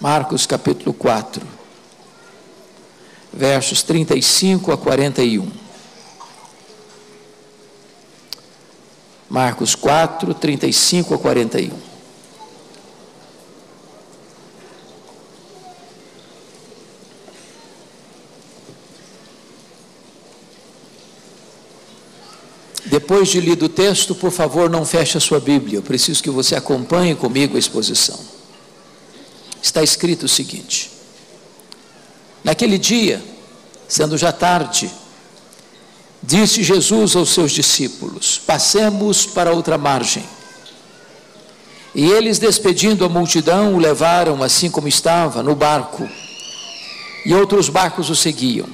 Marcos capítulo 4, versos 35 a 41. Marcos 4, 35 a 41. Depois de lido o texto, por favor, não feche a sua Bíblia. Eu preciso que você acompanhe comigo a exposição. Está escrito o seguinte: naquele dia, sendo já tarde, disse Jesus aos seus discípulos: passemos para outra margem. E eles, despedindo a multidão, o levaram assim como estava, no barco, e outros barcos o seguiam.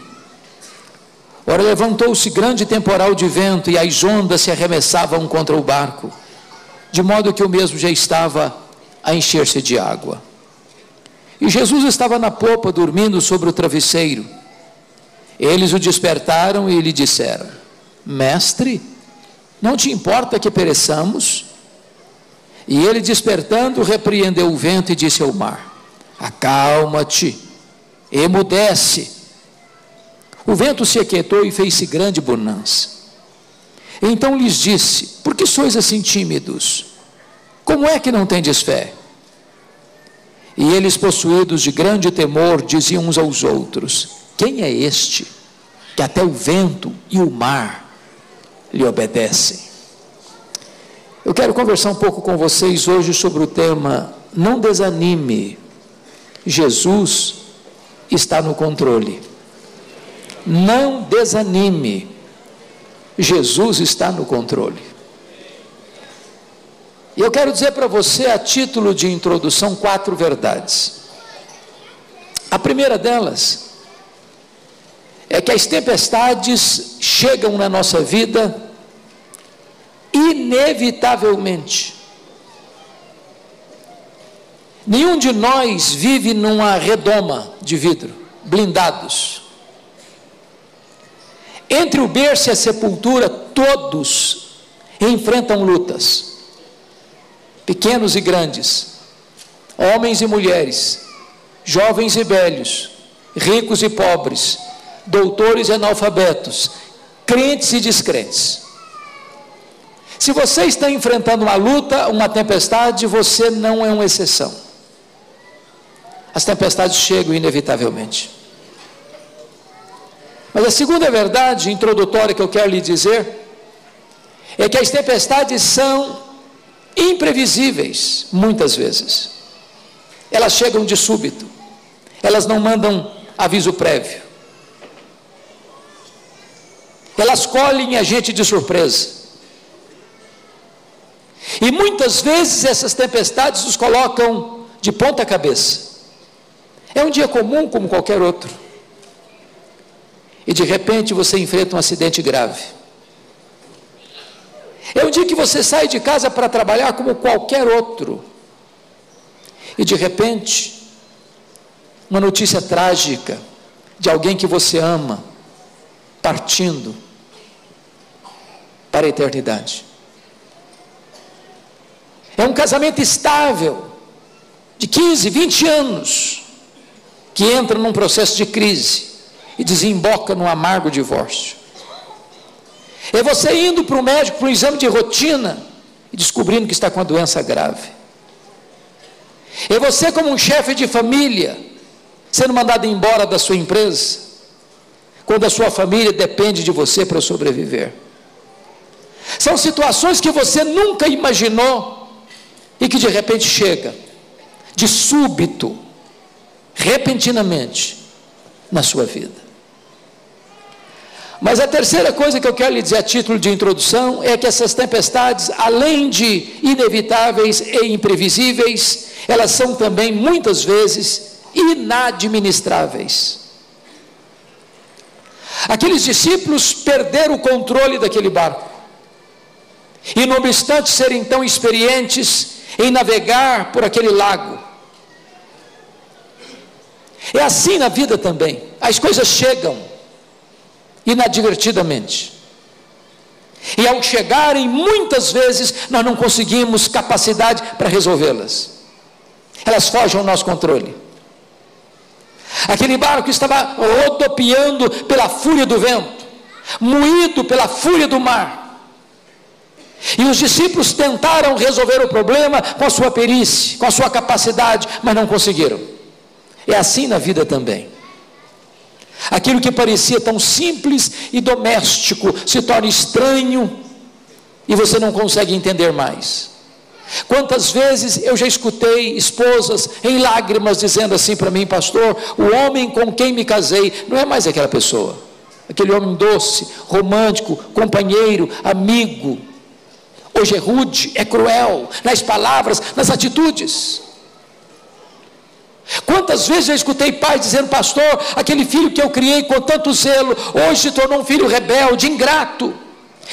Ora, levantou-se grande temporal de vento, e as ondas se arremessavam contra o barco, de modo que o mesmo já estava a encher-se de água. E Jesus estava na popa, dormindo sobre o travesseiro. Eles o despertaram e lhe disseram: Mestre, não te importa que pereçamos? E ele, despertando, repreendeu o vento e disse ao mar: acalma-te, emudece. O vento se aquietou e fez-se grande bonança. Então lhes disse: por que sois assim tímidos? Como é que não tendes fé? E eles, possuídos de grande temor, diziam uns aos outros: quem é este, que até o vento e o mar lhe obedecem? Eu quero conversar um pouco com vocês hoje sobre o tema: não desanime, Jesus está no controle. Não desanime, Jesus está no controle. E eu quero dizer para você, a título de introdução, 4 verdades. A primeira delas é que as tempestades chegam na nossa vida inevitavelmente. Nenhum de nós vive numa redoma de vidro, blindados. Entre o berço e a sepultura, todos enfrentam lutas, pequenos e grandes, homens e mulheres, jovens e velhos, ricos e pobres, doutores e analfabetos, crentes e descrentes. Se você está enfrentando uma luta, uma tempestade, você não é uma exceção. As tempestades chegam inevitavelmente. Mas a segunda verdade introdutória que eu quero lhe dizer é que as tempestades são imprevisíveis, muitas vezes. Elas chegam de súbito, elas não mandam aviso prévio, elas colhem a gente de surpresa. E muitas vezes essas tempestades nos colocam de ponta cabeça. É um dia comum como qualquer outro. E de repente você enfrenta um acidente grave. É um dia que você sai de casa para trabalhar como qualquer outro. E de repente, uma notícia trágica de alguém que você ama, partindo para a eternidade. É um casamento estável, de 15, 20 anos, que entra num processo de crise e desemboca num amargo divórcio. É você indo para o médico para um exame de rotina e descobrindo que está com uma doença grave. É você, como um chefe de família, sendo mandado embora da sua empresa, quando a sua família depende de você para sobreviver. São situações que você nunca imaginou e que de repente chega, de súbito, repentinamente, na sua vida. Mas a terceira coisa que eu quero lhe dizer a título de introdução é que essas tempestades, além de inevitáveis e imprevisíveis, elas são também, muitas vezes, inadministráveis. Aqueles discípulos perderam o controle daquele barco. E não obstante serem tão experientes em navegar por aquele lago, é assim na vida também. As coisas chegam inadvertidamente, e ao chegarem, muitas vezes nós não conseguimos capacidade para resolvê-las. Elas fogem ao nosso controle. Aquele barco estava rodopiando pela fúria do vento, moído pela fúria do mar. E os discípulos tentaram resolver o problema com a sua perícia, com a sua capacidade, mas não conseguiram. É assim na vida também. Aquilo que parecia tão simples e doméstico se torna estranho e você não consegue entender mais. Quantas vezes eu já escutei esposas em lágrimas dizendo assim para mim: pastor, o homem com quem me casei não é mais aquela pessoa, aquele homem doce, romântico, companheiro, amigo. Hoje é rude, é cruel, nas palavras, nas atitudes. Quantas vezes eu escutei pais dizendo: pastor, aquele filho que eu criei com tanto zelo, hoje se tornou um filho rebelde, ingrato,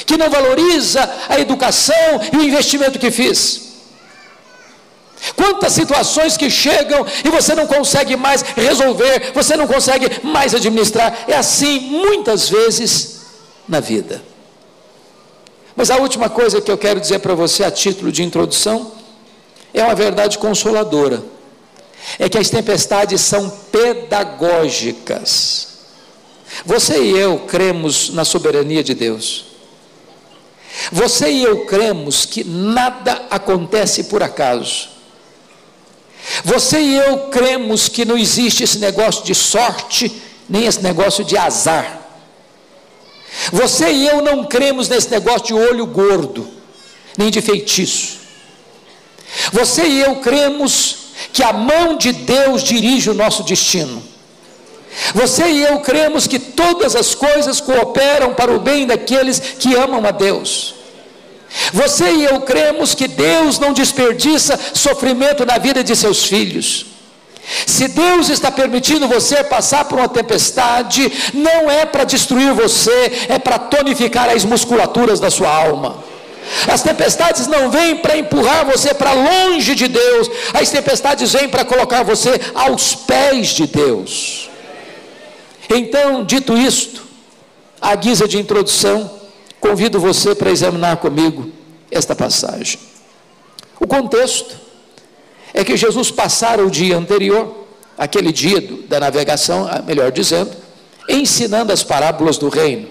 que não valoriza a educação e o investimento que fiz. Quantas situações que chegam e você não consegue mais resolver, você não consegue mais administrar. É assim muitas vezes na vida. Mas a última coisa que eu quero dizer para você a título de introdução é uma verdade consoladora. É que as tempestades são pedagógicas. Você e eu cremos na soberania de Deus. Você e eu cremos que nada acontece por acaso. Você e eu cremos que não existe esse negócio de sorte, nem esse negócio de azar. Você e eu não cremos nesse negócio de olho gordo, nem de feitiço. Você e eu cremos que a mão de Deus dirige o nosso destino. Você e eu cremos que todas as coisas cooperam para o bem daqueles que amam a Deus. Você e eu cremos que Deus não desperdiça sofrimento na vida de seus filhos. Se Deus está permitindo você passar por uma tempestade, não é para destruir você, é para tonificar as musculaturas da sua alma. As tempestades não vêm para empurrar você para longe de Deus, as tempestades vêm para colocar você aos pés de Deus. Então, dito isto, à guisa de introdução, convido você para examinar comigo esta passagem. O contexto é que Jesus passara o dia anterior, aquele dia da navegação, melhor dizendo, ensinando as parábolas do reino.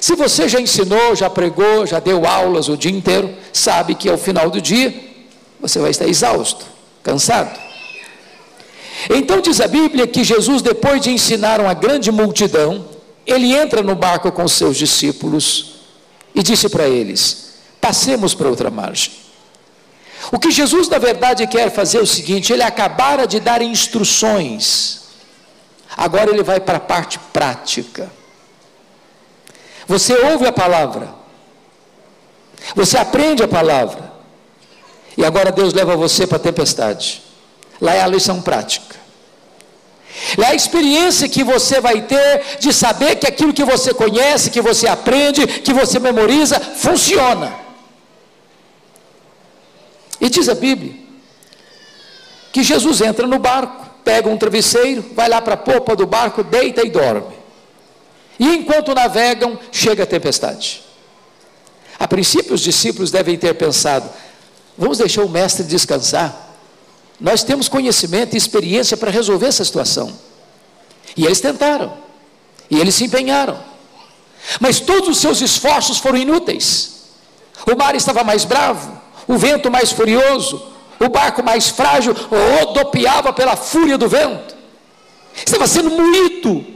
Se você já ensinou, já pregou, já deu aulas o dia inteiro, sabe que ao final do dia você vai estar exausto, cansado. Então diz a Bíblia que Jesus, depois de ensinar uma grande multidão, ele entra no barco com seus discípulos e disse para eles: passemos para outra margem. O que Jesus na verdade quer fazer é o seguinte: ele acabara de dar instruções, agora ele vai para a parte prática. Você ouve a palavra, você aprende a palavra, e agora Deus leva você para a tempestade. Lá é a lição prática. É a experiência que você vai ter de saber que aquilo que você conhece, que você aprende, que você memoriza, funciona. E diz a Bíblia que Jesus entra no barco, pega um travesseiro, vai lá para a popa do barco, deita e dorme. E enquanto navegam, chega a tempestade. A princípio os discípulos devem ter pensado: vamos deixar o mestre descansar. Nós temos conhecimento e experiência para resolver essa situação. E eles tentaram, e eles se empenharam, mas todos os seus esforços foram inúteis. O mar estava mais bravo, o vento mais furioso, o barco mais frágil rodopiava pela fúria do vento, estava sendo moído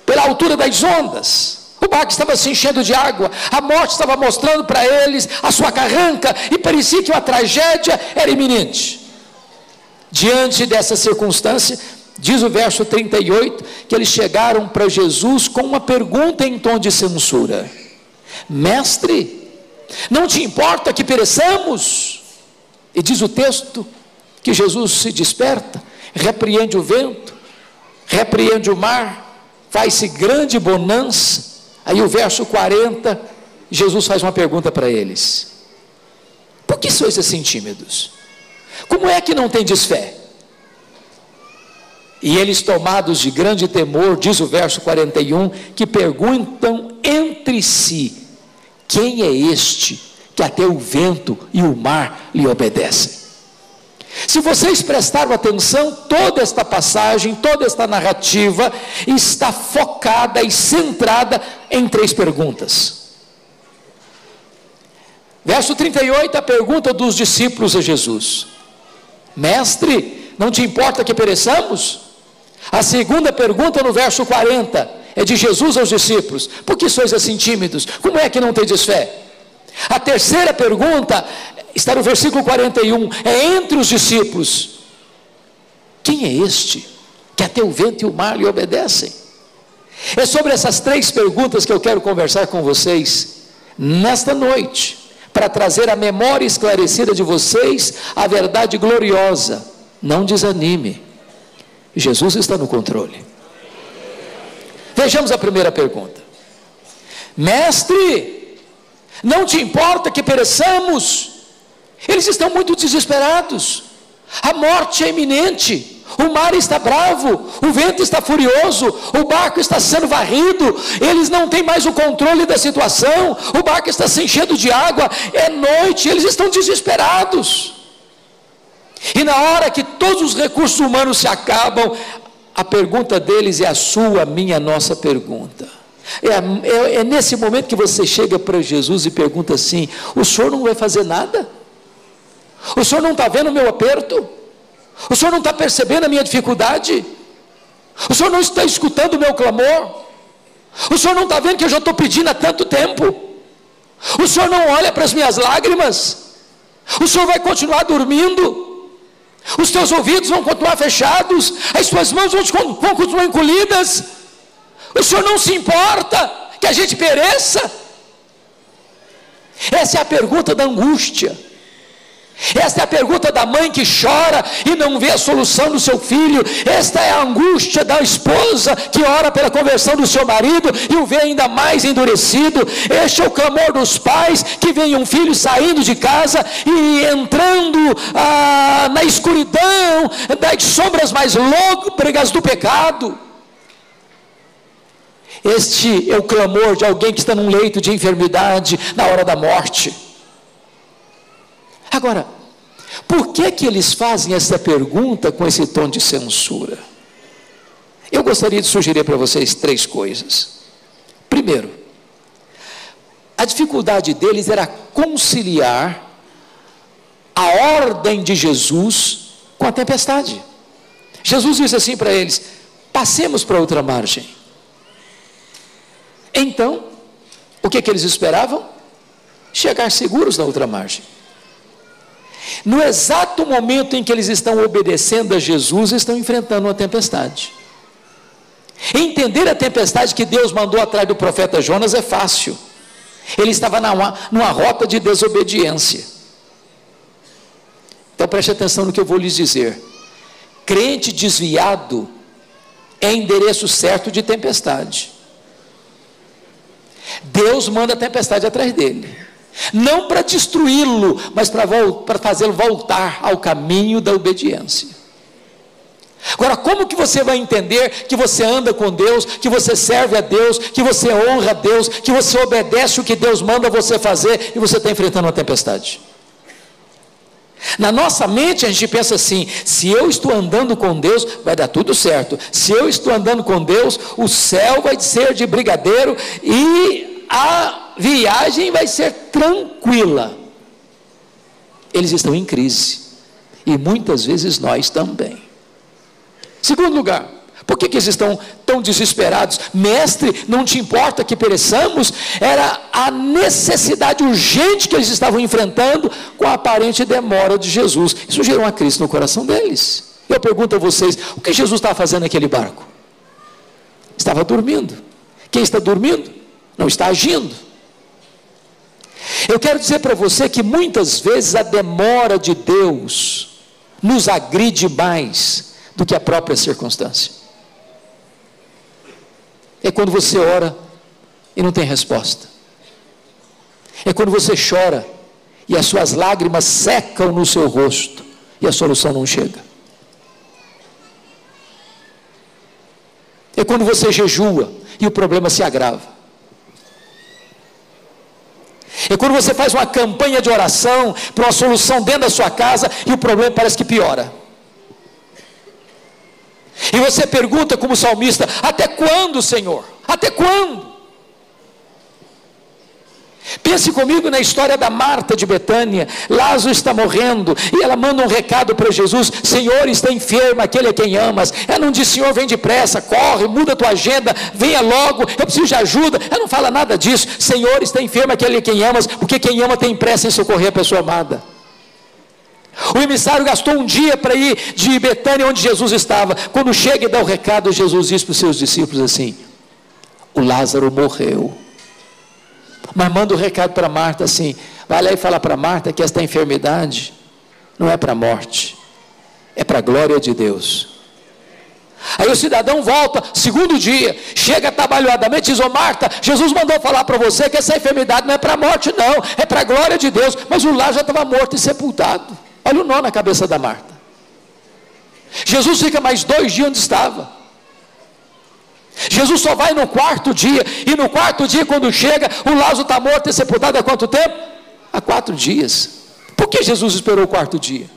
pela altura das ondas. O barco estava se enchendo de água, a morte estava mostrando para eles a sua carranca, e parecia que uma tragédia era iminente. Diante dessa circunstância, diz o verso 38, que eles chegaram para Jesus com uma pergunta em tom de censura: mestre, não te importa que pereçamos? E diz o texto que Jesus se desperta, repreende o vento, repreende o mar, faz-se grande bonança. Aí o verso 40, Jesus faz uma pergunta para eles: por que sois assim tímidos? Como é que não tendes fé? E eles, tomados de grande temor, diz o verso 41, que perguntam entre si: quem é este que até o vento e o mar lhe obedecem? Se vocês prestaram atenção, toda esta passagem, toda esta narrativa está focada e centrada em 3 perguntas. Verso 38, a pergunta dos discípulos a Jesus: Mestre, não te importa que pereçamos? A segunda pergunta no verso 40 é de Jesus aos discípulos: por que sois assim tímidos? Como é que não tendes fé? A terceira pergunta está no versículo 41, é entre os discípulos: quem é este que até o vento e o mar lhe obedecem? É sobre essas 3 perguntas que eu quero conversar com vocês nesta noite, para trazer a memória esclarecida de vocês a verdade gloriosa. Não desanime, Jesus está no controle. Vejamos a primeira pergunta: Mestre, não te importa que pereçamos? Eles estão muito desesperados, a morte é iminente, o mar está bravo, o vento está furioso, o barco está sendo varrido, eles não têm mais o controle da situação, o barco está se enchendo de água, é noite, eles estão desesperados. E na hora que todos os recursos humanos se acabam, a pergunta deles é a sua, a minha, a nossa pergunta. É nesse momento que você chega para Jesus e pergunta assim: o senhor não vai fazer nada? O senhor não está vendo o meu aperto? O senhor não está percebendo a minha dificuldade? O senhor não está escutando o meu clamor? O senhor não está vendo que eu já estou pedindo há tanto tempo? O senhor não olha para as minhas lágrimas? O senhor vai continuar dormindo? Os teus ouvidos vão continuar fechados? As suas mãos vão continuar encolhidas? O senhor não se importa que a gente pereça? Essa é a pergunta da angústia. Esta é a pergunta da mãe que chora e não vê a solução do seu filho. Esta é a angústia da esposa que ora pela conversão do seu marido e o vê ainda mais endurecido. Este é o clamor dos pais que veem um filho saindo de casa e entrando na escuridão das sombras mais lôbregas do pecado. Este é o clamor de alguém que está num leito de enfermidade na hora da morte. Agora, por que eles fazem essa pergunta com esse tom de censura? Eu gostaria de sugerir para vocês 3 coisas. Primeiro, a dificuldade deles era conciliar a ordem de Jesus com a tempestade. Jesus disse assim para eles: passemos para outra margem. Então, o que eles esperavam? Chegar seguros na outra margem. No exato momento em que eles estão obedecendo a Jesus, estão enfrentando uma tempestade. Entender a tempestade que Deus mandou atrás do profeta Jonas é fácil. Ele estava numa rota de desobediência. Então preste atenção no que eu vou lhes dizer. Crente desviado é endereço certo de tempestade. Deus manda a tempestade atrás dele. Não para destruí-lo, mas para fazê-lo voltar ao caminho da obediência. Agora, como que você vai entender que você anda com Deus, que você serve a Deus, que você honra a Deus, que você obedece o que Deus manda você fazer e você está enfrentando uma tempestade? Na nossa mente a gente pensa assim: se eu estou andando com Deus, vai dar tudo certo. Se eu estou andando com Deus, o céu vai ser de brigadeiro e a viagem vai ser tranquila. Eles estão em crise, e muitas vezes nós também. Segundo lugar, por que eles estão tão desesperados? Mestre, não te importa que pereçamos? Era a necessidade urgente que eles estavam enfrentando com a aparente demora de Jesus. Isso gerou uma crise no coração deles. Eu pergunto a vocês: o que Jesus estava fazendo naquele barco? Estava dormindo. Quem está dormindo não está agindo. Eu quero dizer para você que muitas vezes a demora de Deus nos agride mais do que a própria circunstância. É quando você ora e não tem resposta. É quando você chora e as suas lágrimas secam no seu rosto e a solução não chega. É quando você jejua e o problema se agrava. É quando você faz uma campanha de oração para uma solução dentro da sua casa e o problema parece que piora. E você pergunta como salmista: até quando, Senhor? Até quando? Pense comigo na história da Marta de Betânia. Lázaro está morrendo e ela manda um recado para Jesus: Senhor, está enfermo aquele a quem amas. Ela não diz: Senhor, vem depressa, corre, muda a tua agenda, venha logo, eu preciso de ajuda. Ela não fala nada disso. Senhor, está enfermo aquele a quem amas, porque quem ama tem pressa em socorrer a pessoa amada. O emissário gastou um dia para ir de Betânia, onde Jesus estava. Quando chega e dá o recado, Jesus diz para os seus discípulos assim: o Lázaro morreu. Mas manda o recado para Marta assim: vai lá e fala para Marta que esta enfermidade não é para a morte, é para a glória de Deus. Aí o cidadão volta, segundo dia, chega atabalhoadamente e diz: ô Marta, Jesus mandou falar para você que essa enfermidade não é para a morte não, é para a glória de Deus. Mas o Lázaro já estava morto e sepultado. Olha o nó na cabeça da Marta. Jesus fica mais 2 dias onde estava. Jesus só vai no 4º dia, e no 4º dia, quando chega, o Lázaro está morto e sepultado há quanto tempo? Há 4 dias. Por que Jesus esperou o 4º dia?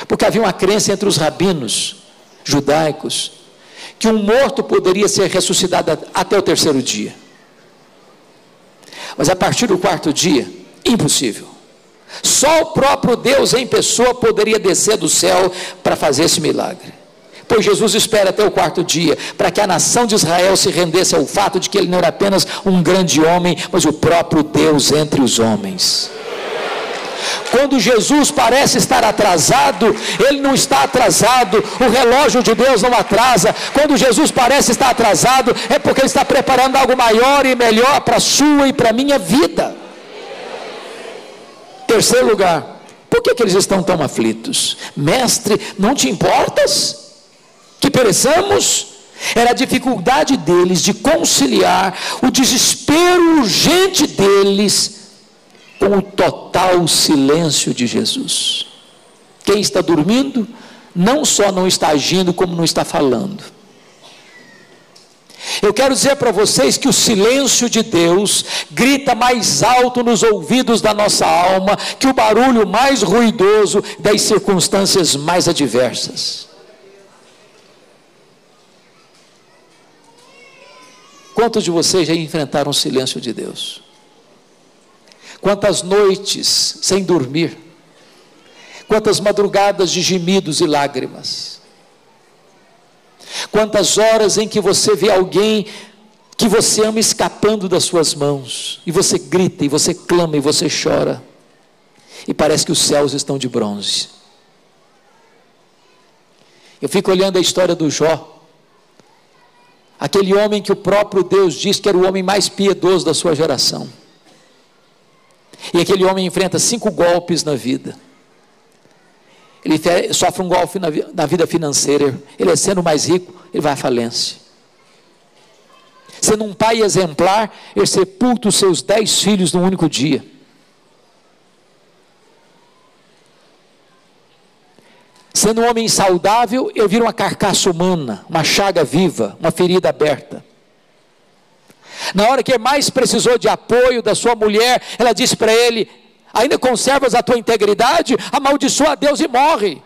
Porque havia uma crença entre os rabinos judaicos que um morto poderia ser ressuscitado até o 3º dia. Mas a partir do 4º dia, impossível. Só o próprio Deus em pessoa poderia descer do céu para fazer esse milagre. Pois Jesus espera até o 4º dia, para que a nação de Israel se rendesse ao fato de que ele não era apenas um grande homem, mas o próprio Deus entre os homens. Quando Jesus parece estar atrasado, ele não está atrasado, o relógio de Deus não atrasa. Quando Jesus parece estar atrasado, é porque ele está preparando algo maior e melhor para a sua e para a minha vida. Terceiro lugar, por que eles estão tão aflitos? Mestre, não te importas que pereçamos? Era a dificuldade deles de conciliar o desespero urgente deles com o total silêncio de Jesus. Quem está dormindo não só não está agindo, como não está falando. Eu quero dizer para vocês que o silêncio de Deus grita mais alto nos ouvidos da nossa alma que o barulho mais ruidoso das circunstâncias mais adversas. Quantos de vocês já enfrentaram o silêncio de Deus? Quantas noites sem dormir? Quantas madrugadas de gemidos e lágrimas? Quantas horas em que você vê alguém que você ama escapando das suas mãos, e você grita, e você clama, e você chora, e parece que os céus estão de bronze. Eu fico olhando a história do Jó, aquele homem que o próprio Deus diz que era o homem mais piedoso da sua geração, e aquele homem enfrenta 5 golpes na vida. Ele sofre um golpe na vida financeira. Ele é sendo mais rico, ele vai à falência. Sendo um pai exemplar, ele sepulta os seus 10 filhos num único dia. Sendo um homem saudável, ele vira uma carcaça humana, uma chaga viva, uma ferida aberta. Na hora que ele mais precisou de apoio da sua mulher, ela disse para ele: ainda conservas a tua integridade? Amaldiçoa a Deus e morre.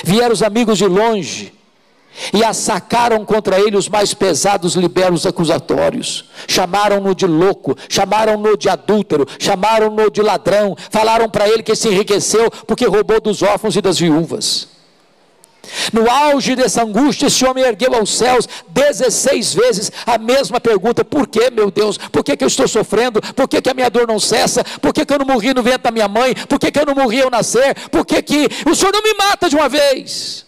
Vieram os amigos de longe e assacaram contra ele os mais pesados liberos acusatórios. Chamaram-no de louco, chamaram-no de adúltero, chamaram-no de ladrão, falaram para ele que se enriqueceu porque roubou dos órfãos e das viúvas. No auge dessa angústia, esse homem ergueu aos céus 16 vezes a mesma pergunta: por que, meu Deus? Por que eu estou sofrendo? Por que a minha dor não cessa? Por que eu não morri no ventre da minha mãe? Por que eu não morri ao nascer? Por que o Senhor não me mata de uma vez?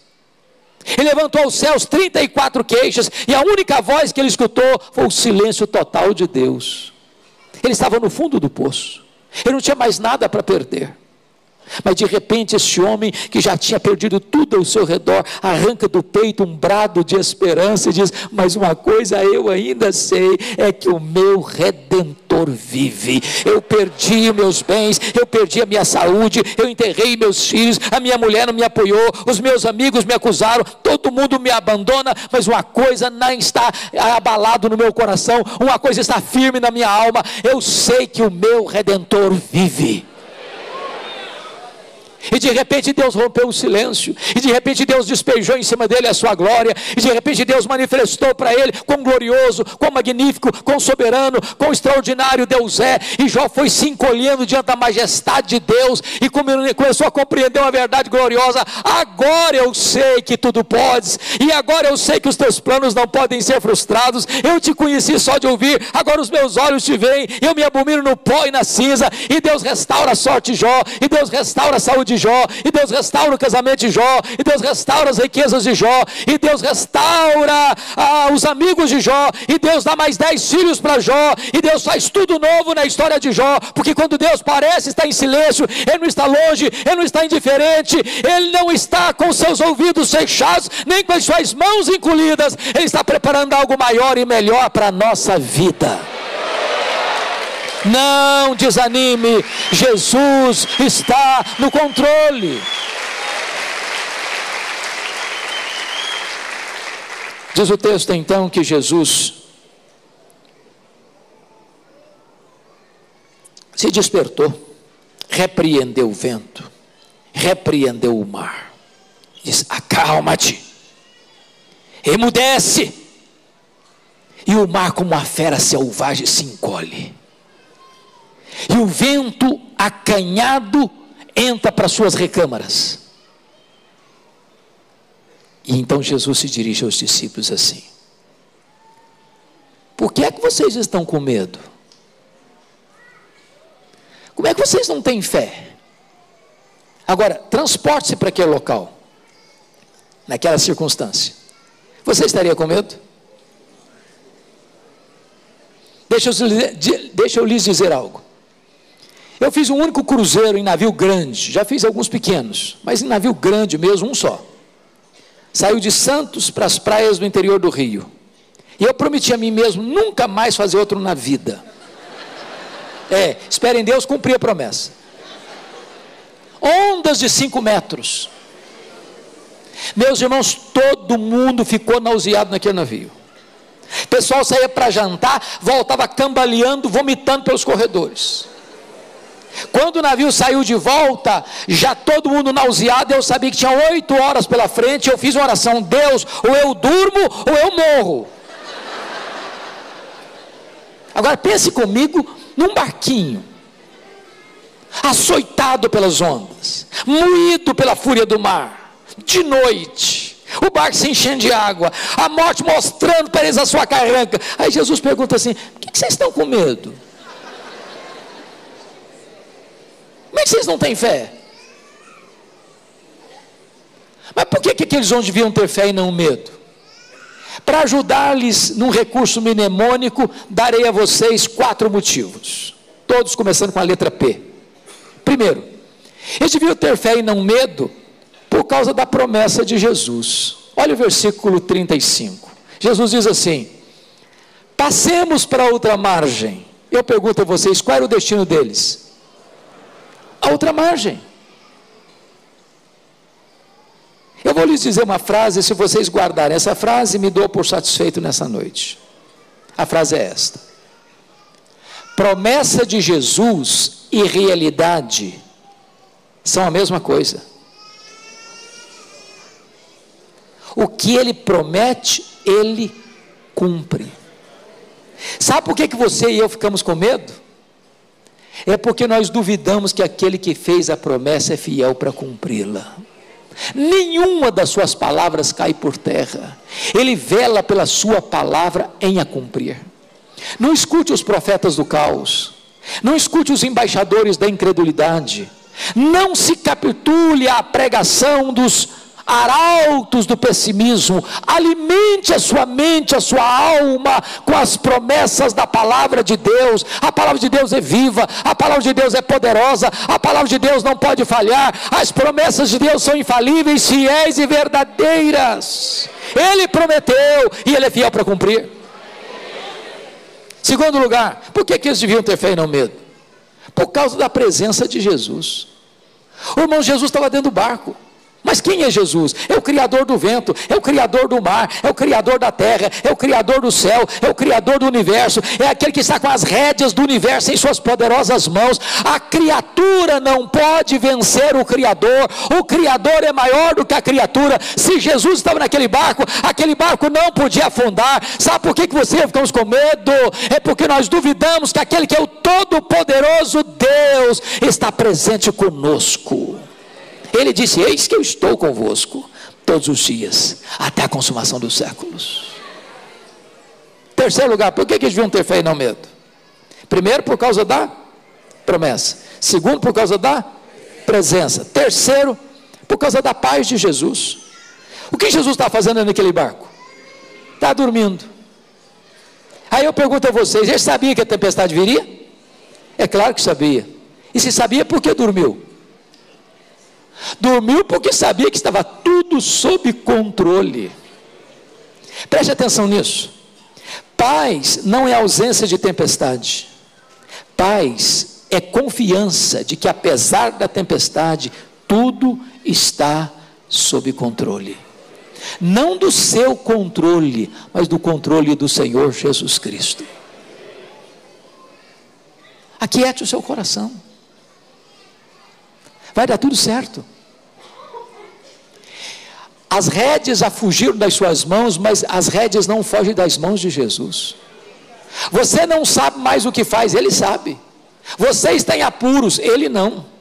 Ele levantou aos céus 34 queixas, e a única voz que ele escutou foi o silêncio total de Deus. Ele estava no fundo do poço, ele não tinha mais nada para perder. Mas de repente esse homem, que já tinha perdido tudo ao seu redor, arranca do peito um brado de esperança e diz: mas uma coisa eu ainda sei, é que o meu Redentor Redentor vive. Eu perdi meus bens, eu perdi a minha saúde, eu enterrei meus filhos, a minha mulher não me apoiou, os meus amigos me acusaram, todo mundo me abandona, mas uma coisa não está abalado no meu coração, uma coisa está firme na minha alma, eu sei que o meu Redentor vive. E de repente Deus rompeu o silêncio, e de repente Deus despejou em cima dele a sua glória, e de repente Deus manifestou para ele quão glorioso, quão magnífico, quão soberano, quão extraordinário Deus é. E Jó foi se encolhendo diante da majestade de Deus, e começou a compreender uma verdade gloriosa. Agora eu sei que tudo podes, e agora eu sei que os teus planos não podem ser frustrados. Eu te conheci só de ouvir, agora os meus olhos te veem, eu me abomino no pó e na cinza. E Deus restaura a sorte de Jó, e Deus restaura a saúde de Jó, e Deus restaura o casamento de Jó, e Deus restaura as riquezas de Jó, e Deus restaura os amigos de Jó, e Deus dá mais 10 filhos para Jó, e Deus faz tudo novo na história de Jó. Porque quando Deus parece estar em silêncio, Ele não está longe, Ele não está indiferente, Ele não está com seus ouvidos fechados, nem com as suas mãos encolhidas. Ele está preparando algo maior e melhor para a nossa vida. Não desanime, Jesus está no controle. Diz o texto então que Jesus se despertou, repreendeu o vento, repreendeu o mar, diz: acalma-te, emudece. E o mar, como uma fera selvagem, se encolhe. E o vento acanhado entra para suas recâmaras. E então Jesus se dirige aos discípulos assim: por que é que vocês estão com medo? Como é que vocês não têm fé? Agora, transporte-se para aquele local, naquela circunstância. Você estaria com medo? Deixa eu lhes dizer algo. Eu fiz um único cruzeiro em navio grande, já fiz alguns pequenos, mas em navio grande mesmo, um só. Saiu de Santos para as praias do interior do Rio. E eu prometi a mim mesmo nunca mais fazer outro na vida. Espere em Deus cumprir a promessa. Ondas de 5 metros. Meus irmãos, todo mundo ficou nauseado naquele navio. O pessoal saía para jantar, voltava cambaleando, vomitando pelos corredores. Quando o navio saiu de volta, já todo mundo nauseado, eu sabia que tinha 8 horas pela frente. Eu fiz uma oração: Deus, ou eu durmo ou eu morro. Agora pense comigo num barquinho, açoitado pelas ondas, moído pela fúria do mar, de noite, o barco se enchendo de água, a morte mostrando para eles a sua carranca. Aí Jesus pergunta assim: por que vocês estão com medo? Como é que vocês não têm fé? Mas por que aqueles homens deviam ter fé e não medo? Para ajudar-lhes num recurso mnemônico, darei a vocês 4 motivos, todos começando com a letra P. Primeiro, eles deviam ter fé e não medo por causa da promessa de Jesus. Olha o versículo 35. Jesus diz assim: passemos para outra margem. Eu pergunto a vocês, qual era o destino deles? A outra margem. Eu vou lhes dizer uma frase, se vocês guardarem essa frase, me dou por satisfeito nessa noite. A frase é esta: promessa de Jesus e realidade são a mesma coisa. O que Ele promete, Ele cumpre. Sabe por que você e eu ficamos com medo? É porque nós duvidamos que aquele que fez a promessa é fiel para cumpri-la. Nenhuma das suas palavras cai por terra. Ele vela pela sua palavra em a cumprir. Não escute os profetas do caos, não escute os embaixadores da incredulidade, não se capitule à pregação dos arautos do pessimismo. Alimente a sua mente, a sua alma com as promessas da palavra de Deus. A palavra de Deus é viva, a palavra de Deus é poderosa, a palavra de Deus não pode falhar. As promessas de Deus são infalíveis, fiéis e verdadeiras. Ele prometeu e Ele é fiel para cumprir. Segundo lugar, por que eles deviam ter fé e não medo? Por causa da presença de Jesus. O irmão Jesus estava dentro do barco. Mas quem é Jesus? É o Criador do vento, é o Criador do mar, é o Criador da terra, é o Criador do céu, é o Criador do universo, é aquele que está com as rédeas do universo em suas poderosas mãos. A criatura não pode vencer o Criador é maior do que a criatura. Se Jesus estava naquele barco, aquele barco não podia afundar. Sabe por que você ficamos com medo? É porque nós duvidamos que aquele que é o Todo-Poderoso Deus está presente conosco. Ele disse: eis que eu estou convosco todos os dias, até a consumação dos séculos. Terceiro lugar, por que eles deviam ter fé e não medo? Primeiro, por causa da promessa. Segundo, por causa da presença. Terceiro, por causa da paz de Jesus. O que Jesus está fazendo naquele barco? Está dormindo. Aí eu pergunto a vocês: ele sabia que a tempestade viria? É claro que sabia. E se sabia, por que dormiu? Dormiu porque sabia que estava tudo sob controle. Preste atenção nisso. Paz não é ausência de tempestade. Paz é confiança de que apesar da tempestade, tudo está sob controle. Não do seu controle, mas do controle do Senhor Jesus Cristo. Aquiete o seu coração. Vai dar tudo certo. As rédeas fugiram das suas mãos, mas as rédeas não fogem das mãos de Jesus. Você não sabe mais o que faz, Ele sabe. Você está em apuros, Ele não.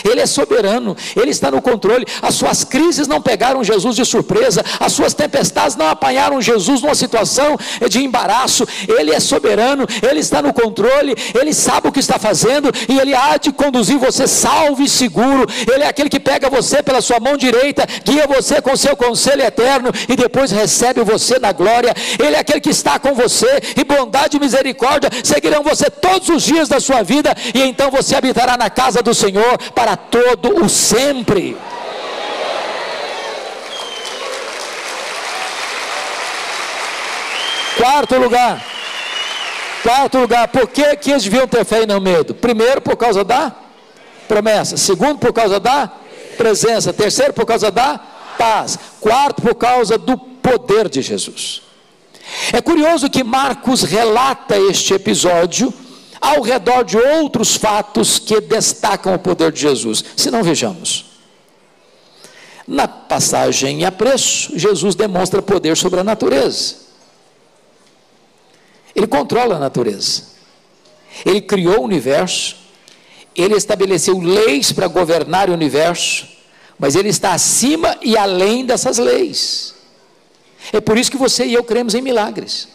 Ele é soberano, Ele está no controle. As suas crises não pegaram Jesus de surpresa, as suas tempestades não apanharam Jesus numa situação de embaraço. Ele é soberano, Ele está no controle, Ele sabe o que está fazendo e Ele há de conduzir você salvo e seguro. Ele é aquele que pega você pela sua mão direita, guia você com seu conselho eterno e depois recebe você na glória. Ele é aquele que está com você e bondade e misericórdia seguirão você todos os dias da sua vida, e então você habitará na casa do Senhor para todo o sempre. Quarto lugar, por que eles deviam ter fé e não medo? Primeiro, por causa da promessa. Segundo, por causa da presença. Terceiro, por causa da paz. Quarto, por causa do poder de Jesus. É curioso que Marcos relata este episódio ao redor de outros fatos que destacam o poder de Jesus. Se não, vejamos. Na passagem em apreço, Jesus demonstra poder sobre a natureza. Ele controla a natureza. Ele criou o universo. Ele estabeleceu leis para governar o universo. Mas Ele está acima e além dessas leis. É por isso que você e eu cremos em milagres.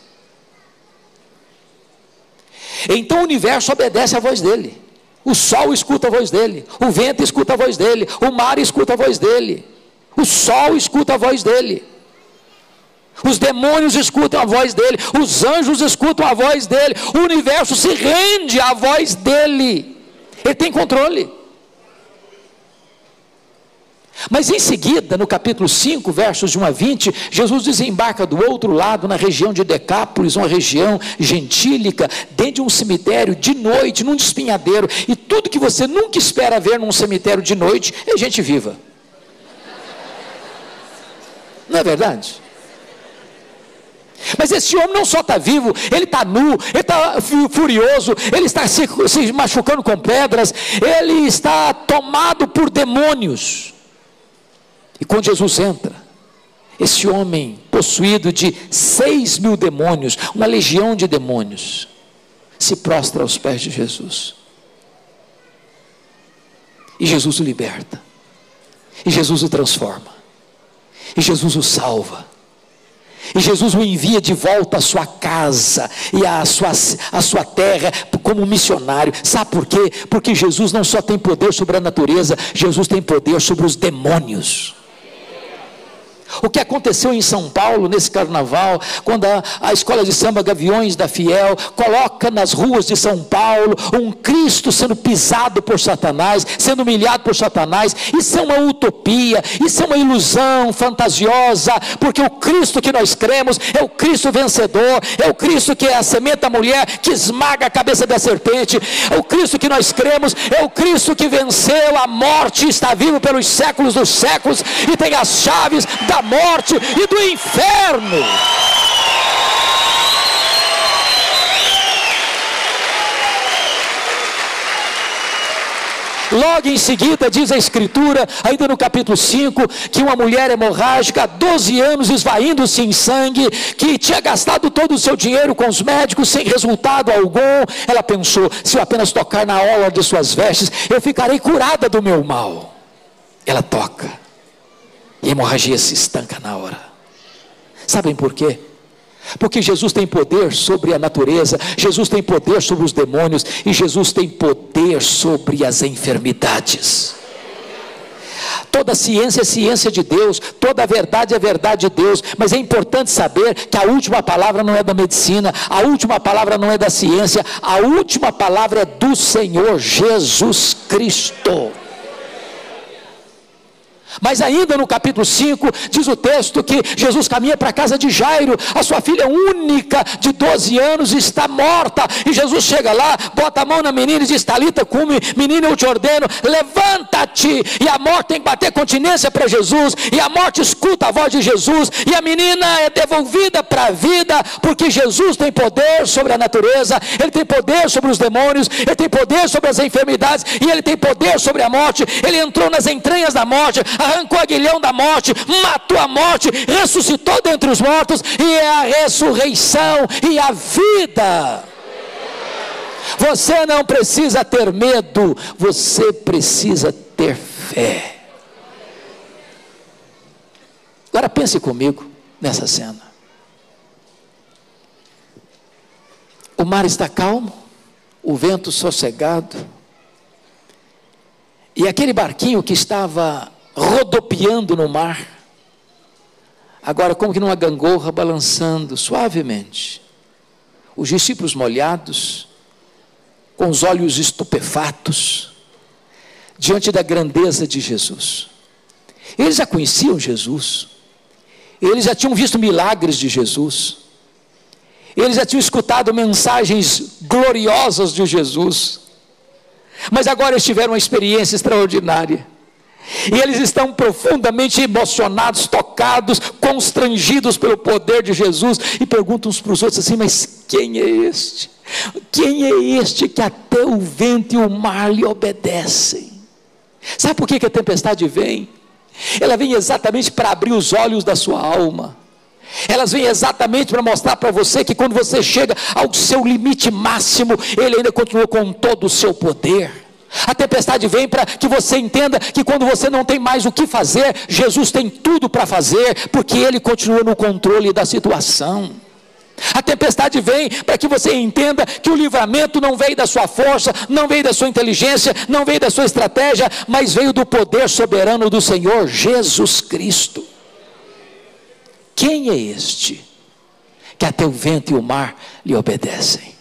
Então o universo obedece à voz dele. O sol escuta a voz dele, o vento escuta a voz dele, o mar escuta a voz dele, o sol escuta a voz dele, os demônios escutam a voz dele, os anjos escutam a voz dele, o universo se rende à voz dele. Ele tem controle. Mas em seguida, no capítulo 5, versos de 1 a 20, Jesus desembarca do outro lado, na região de Decápolis, uma região gentílica, dentro de um cemitério, de noite, num espinhadeiro, e tudo que você nunca espera ver num cemitério de noite, é gente viva. Não é verdade? Mas esse homem não só está vivo, ele está nu, ele está furioso, ele está se machucando com pedras, ele está tomado por demônios. E quando Jesus entra, esse homem possuído de 6.000 demônios, uma legião de demônios, se prostra aos pés de Jesus. E Jesus o liberta. E Jesus o transforma. E Jesus o salva. E Jesus o envia de volta à sua casa e à sua terra como missionário. Sabe por quê? Porque Jesus não só tem poder sobre a natureza, Jesus tem poder sobre os demônios. o que aconteceu em São Paulo nesse carnaval, quando a escola de samba Gaviões da Fiel coloca nas ruas de São Paulo um Cristo sendo pisado por Satanás, sendo humilhado por Satanás. Isso é uma utopia, isso é uma ilusão fantasiosa, porque o Cristo que nós cremos é o Cristo vencedor, é o Cristo que é a semente da mulher que esmaga a cabeça da serpente, é o Cristo que nós cremos, é o Cristo que venceu a morte, está vivo pelos séculos dos séculos e tem as chaves da morte e do inferno. Logo em seguida diz a Escritura, ainda no capítulo 5, que uma mulher hemorrágica há 12 anos esvaindo-se em sangue, que tinha gastado todo o seu dinheiro com os médicos sem resultado algum, ela pensou: se eu apenas tocar na orla de suas vestes, eu ficarei curada do meu mal. Ela toca e a hemorragia se estanca na hora. Sabem por quê? Porque Jesus tem poder sobre a natureza, Jesus tem poder sobre os demônios, e Jesus tem poder sobre as enfermidades. Toda ciência é ciência de Deus, toda a verdade é verdade de Deus, mas é importante saber que a última palavra não é da medicina, a última palavra não é da ciência, a última palavra é do Senhor Jesus Cristo. Mas ainda no capítulo 5, diz o texto que Jesus caminha para a casa de Jairo, a sua filha única de 12 anos está morta, e Jesus chega lá, bota a mão na menina e diz: Talita cumi, menina, eu te ordeno, levanta-te. E a morte tem que bater continência para Jesus, e a morte escuta a voz de Jesus, e a menina é devolvida para a vida, porque Jesus tem poder sobre a natureza, Ele tem poder sobre os demônios, Ele tem poder sobre as enfermidades, e Ele tem poder sobre a morte. Ele entrou nas entranhas da morte, arrancou o aguilhão da morte, matou a morte, ressuscitou dentre os mortos, e é a ressurreição e a vida. Você não precisa ter medo, você precisa ter fé. Agora pense comigo nessa cena. O mar está calmo, o vento sossegado, e aquele barquinho que estava rodopiando no mar, agora como que numa gangorra, balançando suavemente. Os discípulos molhados, com os olhos estupefatos, diante da grandeza de Jesus. Eles já conheciam Jesus, eles já tinham visto milagres de Jesus, eles já tinham escutado mensagens gloriosas de Jesus, mas agora eles tiveram uma experiência extraordinária. E eles estão profundamente emocionados, tocados, constrangidos pelo poder de Jesus, e perguntam uns para os outros assim: mas quem é este? Quem é este que até o vento e o mar lhe obedecem? Sabe por que a tempestade vem? Ela vem exatamente para abrir os olhos da sua alma. Elas vêm exatamente para mostrar para você que quando você chega ao seu limite máximo, Ele ainda continua com todo o seu poder. A tempestade vem para que você entenda que quando você não tem mais o que fazer, Jesus tem tudo para fazer, porque Ele continua no controle da situação. A tempestade vem para que você entenda que o livramento não veio da sua força, não veio da sua inteligência, não veio da sua estratégia, mas veio do poder soberano do Senhor Jesus Cristo. Quem é este que até o vento e o mar lhe obedecem?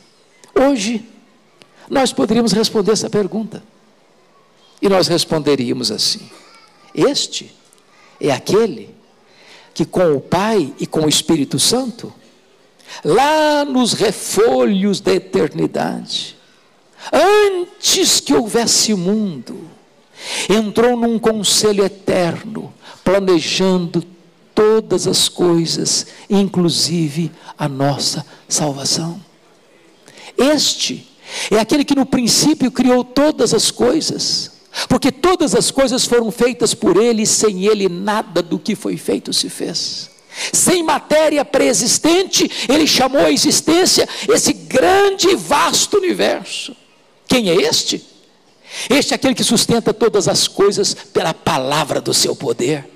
Hoje nós poderíamos responder essa pergunta, e nós responderíamos assim: este é aquele que com o Pai e com o Espírito Santo, lá nos refolhos da eternidade, antes que houvesse mundo, entrou num conselho eterno, planejando todas as coisas, inclusive a nossa salvação. Este é aquele que no princípio criou todas as coisas, porque todas as coisas foram feitas por Ele, e sem Ele nada do que foi feito se fez. Sem matéria pré-existente, Ele chamou à existência esse grande e vasto universo. Quem é este? Este é aquele que sustenta todas as coisas pela palavra do seu poder.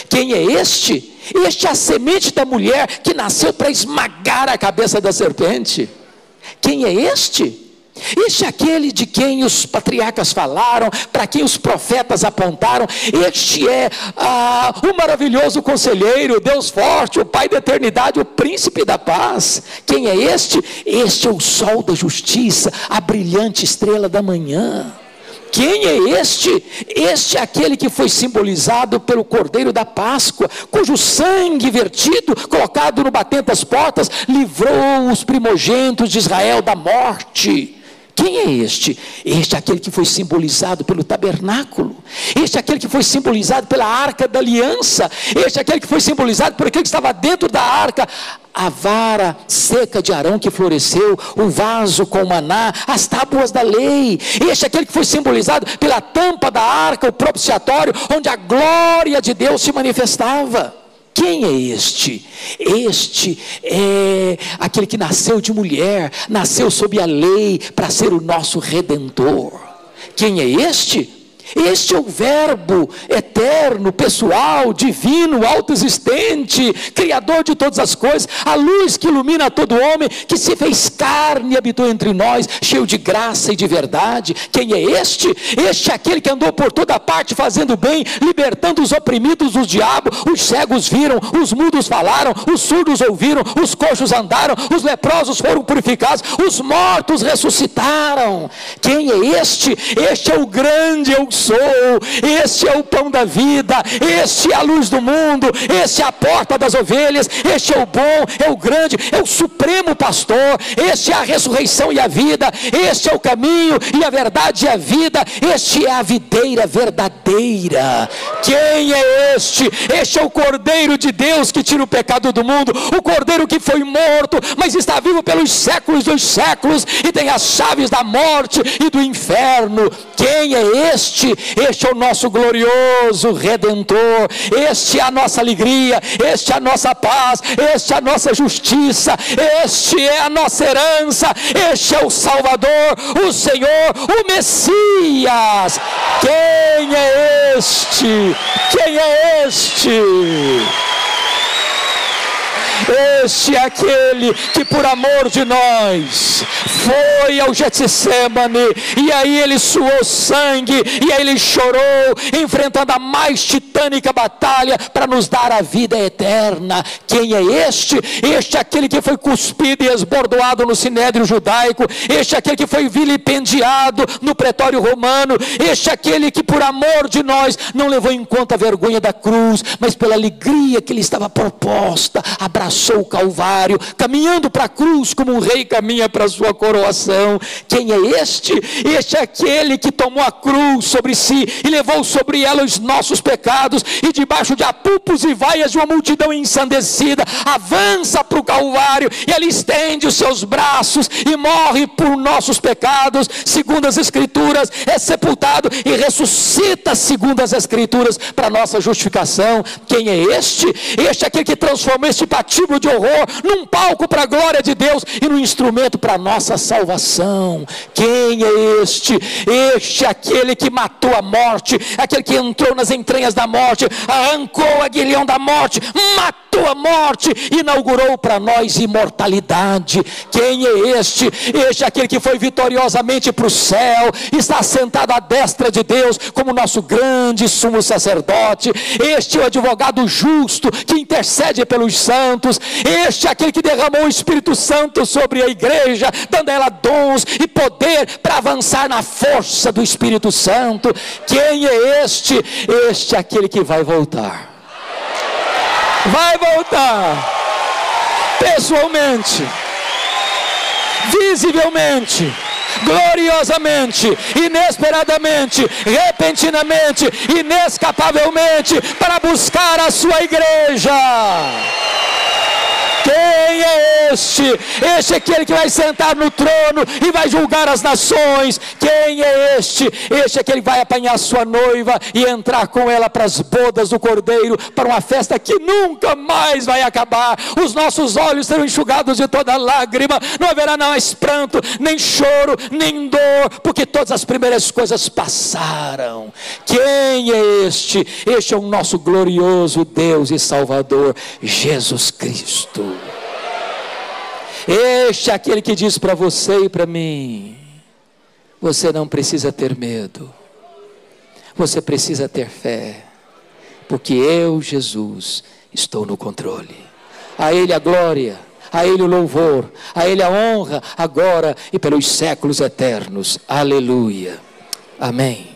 Quem é este? Este é a semente da mulher que nasceu para esmagar a cabeça da serpente. Quem é este? Este é aquele de quem os patriarcas falaram, para quem os profetas apontaram. Este é o maravilhoso conselheiro, Deus forte, o Pai da eternidade, o príncipe da paz. Quem é este? Este é o sol da justiça, a brilhante estrela da manhã. Quem é este? Este é aquele que foi simbolizado pelo Cordeiro da Páscoa, cujo sangue vertido, colocado no batente das portas, livrou os primogênitos de Israel da morte. Quem é este? Este é aquele que foi simbolizado pelo tabernáculo. Este é aquele que foi simbolizado pela arca da aliança. Este é aquele que foi simbolizado por aquele que estava dentro da arca. A vara seca de Arão que floresceu, o vaso com maná, as tábuas da lei. Este é aquele que foi simbolizado pela tampa da arca, o propiciatório, onde a glória de Deus se manifestava. Quem é este? Este é aquele que nasceu de mulher, nasceu sob a lei para ser o nosso Redentor. Quem é este? Este é o verbo eterno, pessoal, divino, autoexistente, criador de todas as coisas, a luz que ilumina todo homem, que se fez carne e habitou entre nós, cheio de graça e de verdade. Quem é este? Este é aquele que andou por toda parte fazendo bem, libertando os oprimidos do diabo. Os cegos viram, os mudos falaram, os surdos ouviram, os coxos andaram, os leprosos foram purificados, os mortos ressuscitaram. Quem é este? Este é o grande eu sou, este é o pão da vida, este é a luz do mundo, este é a porta das ovelhas, este é o bom, é o grande, é o supremo pastor, este é a ressurreição e a vida, este é o caminho e a verdade e a vida, este é a videira verdadeira. Quem é este? Este é o Cordeiro de Deus que tira o pecado do mundo, o Cordeiro que foi morto, mas está vivo pelos séculos dos séculos e tem as chaves da morte e do inferno. Quem é este? Este é o nosso glorioso Redentor, este é a nossa alegria, este é a nossa paz, este é a nossa justiça, este é a nossa herança, este é o Salvador, o Senhor, o Messias. Quem é este? Quem é este? Este é aquele que por amor de nós foi ao Getsemane, e aí ele suou sangue, e aí ele chorou, enfrentando a mais titânica batalha para nos dar a vida eterna. Quem é este? Este é aquele que foi cuspido e esbordoado no sinédrio judaico, este é aquele que foi vilipendiado no pretório romano, este é aquele que por amor de nós não levou em conta a vergonha da cruz, mas pela alegria que lhe estava proposta, abraçou o Calvário, caminhando para a cruz como um rei caminha para a sua coroação. Quem é este? Este é aquele que tomou a cruz sobre si e levou sobre ela os nossos pecados, e debaixo de apupos e vaias de uma multidão ensandecida, avança para o Calvário e ali estende os seus braços e morre por nossos pecados, segundo as Escrituras, é sepultado e ressuscita segundo as Escrituras para nossa justificação. Quem é este? Este é aquele que transformou este patíbulo de horror num palco para a glória de Deus e num instrumento para a nossa salvação. Quem é este? Este é aquele que matou a morte, aquele que entrou nas entranhas da morte, arrancou o aguilhão da morte, matou a morte, inaugurou para nós imortalidade. Quem é este? Este é aquele que foi vitoriosamente para o céu, está sentado à destra de Deus como nosso grande sumo sacerdote. Este é o advogado justo que intercede pelos santos. Este é aquele que derramou o Espírito Santo sobre a igreja, dando a ela dons e poder para avançar na força do Espírito Santo. Quem é este? Este é aquele que vai voltar. Vai voltar pessoalmente, visivelmente, gloriosamente, inesperadamente, repentinamente, inescapavelmente, para buscar a sua igreja. Quem é este? Este é aquele que vai sentar no trono e vai julgar as nações. Quem é este? Este é aquele que vai apanhar a sua noiva e entrar com ela para as bodas do Cordeiro, para uma festa que nunca mais vai acabar. Os nossos olhos serão enxugados de toda lágrima, não haverá mais pranto, nem choro, nem dor, porque todas as primeiras coisas passaram. Quem é este? Este é o nosso glorioso Deus e Salvador, Jesus Cristo. Este é aquele que diz para você e para mim: Você não precisa ter medo. Você precisa ter fé. Porque eu, Jesus, estou no controle. A Ele a glória, a Ele o louvor, a Ele a honra, agora e pelos séculos eternos. Aleluia. Amém.